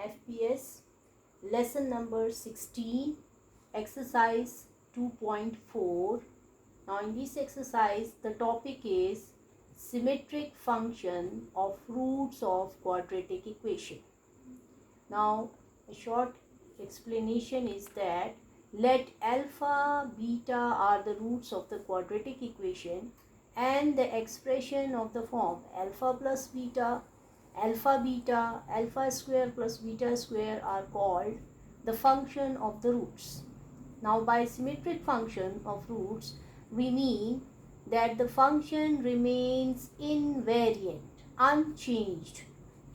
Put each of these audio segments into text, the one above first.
FPS lesson number 16, exercise 2.4. Now in this exercise the topic is symmetric function of roots of quadratic equation. Now a short explanation is that let alpha, beta are the roots of the quadratic equation and the expression of the form alpha plus beta, alpha square plus beta square are called the function of the roots. Now by symmetric function of roots we mean that the function remains invariant, unchanged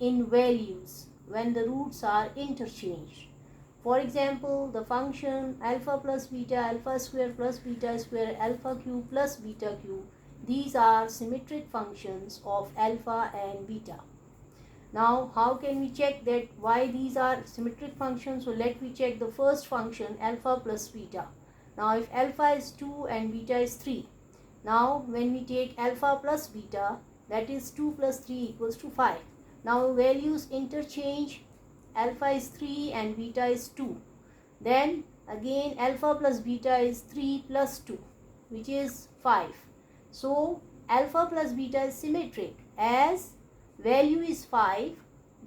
in values when the roots are interchanged. For example, the function alpha plus beta, alpha square plus beta square, alpha cube plus beta cube, these are symmetric functions of alpha and beta. Now how can we check that why these are symmetric functions? So let me check the first function alpha plus beta. Now if alpha is 2 and beta is 3, now when we take alpha plus beta, that is 2 plus 3 equals to 5. Now values interchange, alpha is 3 and beta is 2. Then again alpha plus beta is 3 plus 2, which is 5. So alpha plus beta is symmetric as value is 5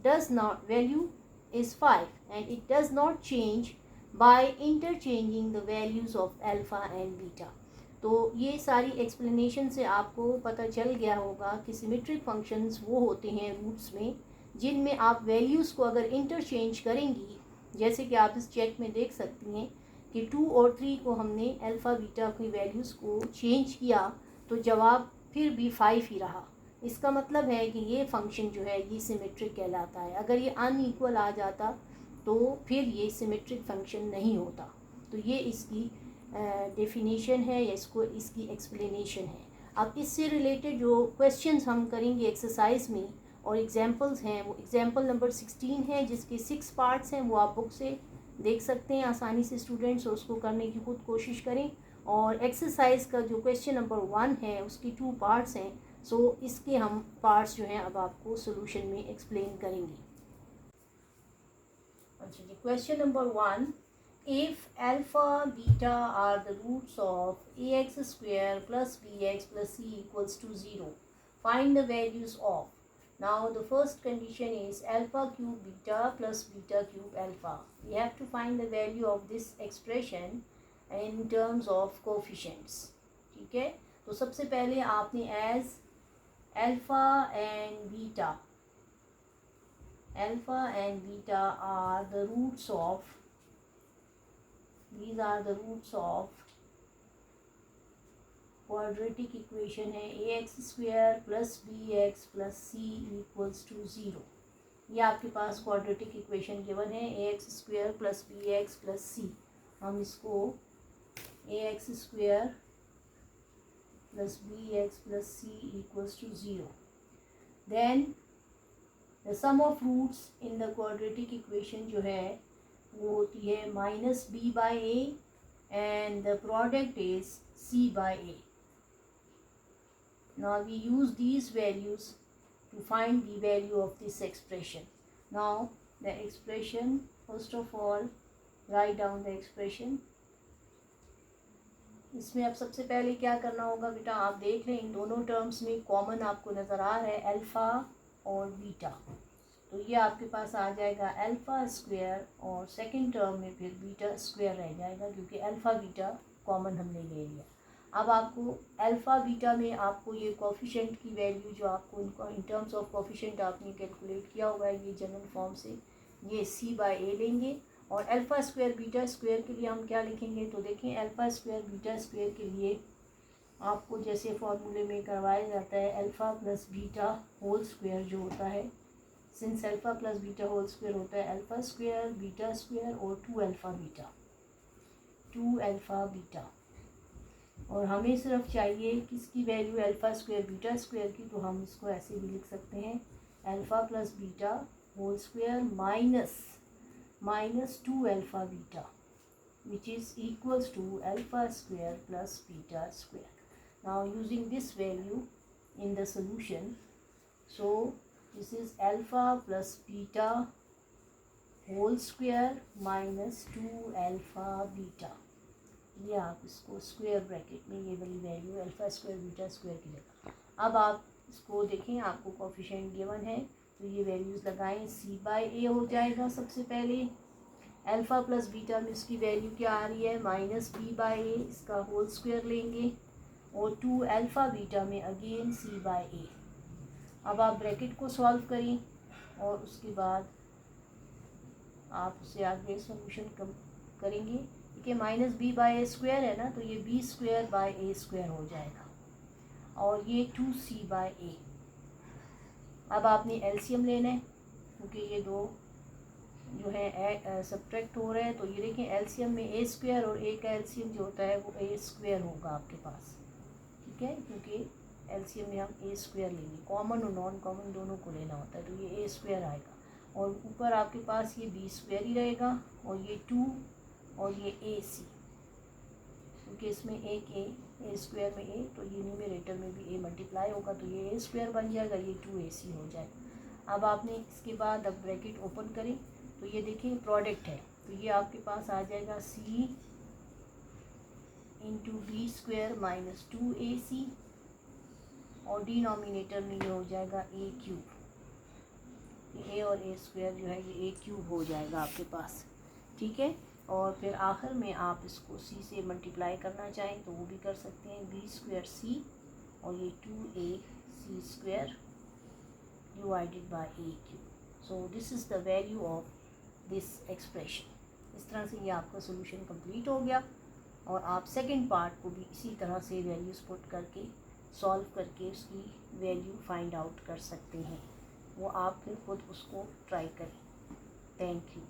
value is 5 and it does not change by interchanging the values of alpha and beta. तो ये सारी explanation से आपको पता चल गया होगा कि सिमेट्रिक फंक्शंस वो होते हैं रूट्स में जिनमें आप वैल्यूज़ को अगर इंटरचेंज करेंगी, जैसे कि आप इस चेक में देख सकती हैं कि 2 और 3 को हमने अल्फ़ा बीटा की वैल्यूज़ को चेंज किया तो जवाब फिर भी 5 ही रहा। इसका मतलब है कि ये फंक्शन जो है ये सिमेट्रिक कहलाता है। अगर ये अनइक्वल आ जाता तो फिर ये सिमेट्रिक फंक्शन नहीं होता। तो ये इसकी डेफिनेशन है या इसकी एक्सप्लेनेशन है। अब इससे रिलेटेड जो क्वेश्चंस हम करेंगे एक्सरसाइज में और एग्जांपल्स हैं, वो एग्जांपल नंबर 16 है जिसके 6 पार्ट्स हैं, वो आप बुक से देख सकते हैं आसानी से स्टूडेंट्स, और उसको करने की खुद कोशिश करें। और एक्सरसाइज का जो क्वेश्चन नंबर 1 है उसकी 2 पार्ट्स हैं, सो इसके हम पार्ट्स जो हैं अब आपको सोल्यूशन में एक्सप्लेन करेंगे। अच्छा जी, question number 1, if alpha beta are the roots of ax square plus bx plus c equals to 0, find the values of. Now the first condition is alpha cube beta plus beta cube alpha. We have to find the value of this expression in terms of coefficients. ठीक है, तो सबसे पहले आपने as alpha and beta are the roots of, these are the roots of quadratic equation है ax square plus bx plus c equals to 0। ये आपके पास quadratic equation given है ax square plus bx plus c। हम इसको ax square plus bx plus c equals to 0। Then the sum of roots in the quadratic equation जो है वो होती है minus b by a and the product is c by a. Now we use these values to find the value of this expression. Now the expression, first of all write down the expression. इसमें अब सबसे पहले क्या करना होगा बेटा, आप देख लें इन दोनों टर्म्स में कॉमन आपको नज़र आ रहा है अल्फ़ा और बीटा, तो ये आपके पास आ जाएगा अल्फ़ा स्क्वायर और सेकंड टर्म में फिर बीटा स्क्वायर रह जाएगा क्योंकि अल्फ़ा बीटा कॉमन हमने ले लिया। अब आपको अल्फ़ा बीटा में आपको ये कोफिशिएंट की वैल्यू जो आपको इनको इन टर्म्स ऑफ कोफिशिएंट आपने कैलकुलेट किया हुआ है ये जनरल फॉर्म से, ये सी बाई ए लेंगे। और अल्फ़ा स्क्वायर बीटा स्क्वायर के लिए हम क्या लिखेंगे, तो देखें अल्फ़ा स्क्वायर बीटा स्क्वायर के लिए आपको जैसे फॉर्मूले में करवाया जाता है alpha plus beta whole square जो होता है, since alpha plus beta whole square होता है अल्फ़ा स्क्वायर बीटा स्क्वायर और 2 अल्फ़ा बीटा। और हमें सिर्फ चाहिए किसकी value alpha square beta square की, तो हम इसको ऐसे भी लिख सकते हैं alpha plus beta whole square minus 2 alpha beta which is equals to alpha square plus beta square. Now using this value in the solution, so this is alpha plus beta whole square minus 2 alpha beta. ये आप इसको square bracket में ये वाली value alpha square beta square की जगह। अब आप इसको देखें, आपको कोफिशिएंट गिवन है तो ये वैल्यूज़ लगाएं। c/a हो जाएगा सबसे पहले, अल्फ़ा प्लस बीटा में इसकी वैल्यू क्या आ रही है -b/a, इसका होल स्क्वायर लेंगे, और 2 अल्फ़ा बीटा में अगेन c/a। अब आप ब्रैकेट को सॉल्व करें और उसके बाद आप उससे आगे सोल्यूशन करेंगे। ठीक है, -b/a स्क्वायर है ना, तो ये b²/a² हो जाएगा, और ये 2c/a। अब आपने एलसीएम लेना है क्योंकि ये दो जो है सब्ट्रैक्ट हो रहे हैं, तो ये देखें एलसीएम में a² और a का एलसीएम जो होता है वो a² होगा आपके पास। ठीक है, क्योंकि एलसीएम में हम a² लेंगे, कॉमन और नॉन कॉमन दोनों को लेना होता है, तो ये a² आएगा, और ऊपर आपके पास ये b² ही रहेगा, और ये 2 और ये ac, क्योंकि इसमें एक a² में a, तो ये न्यूमरेटर में भी a मल्टीप्लाई होगा, तो ये a² बन जाएगा, ये 2ac हो जाएगा। अब आपने इसके बाद अब ब्रैकेट ओपन करें तो ये देखिए प्रोडक्ट है, तो ये आपके पास आ जाएगा c × b² माइनस 2ac, और डिनोमिनेटर में ये हो जाएगा a³। a और a² जो है ये a³ हो जाएगा आपके पास। ठीक है, और फिर आखिर में आप इसको c से मल्टीप्लाई करना चाहें तो वो भी कर सकते हैं, b²c और ये 2ac² divided by a³। So this is the value of this expression. इस तरह से ये आपका सोल्यूशन कंप्लीट हो गया, और आप सेकंड पार्ट को भी इसी तरह से वैल्यूज़ पुट करके सॉल्व करके उसकी वैल्यू फाइंड आउट कर सकते हैं। वो आप फिर खुद उसको ट्राई करें। Thank you.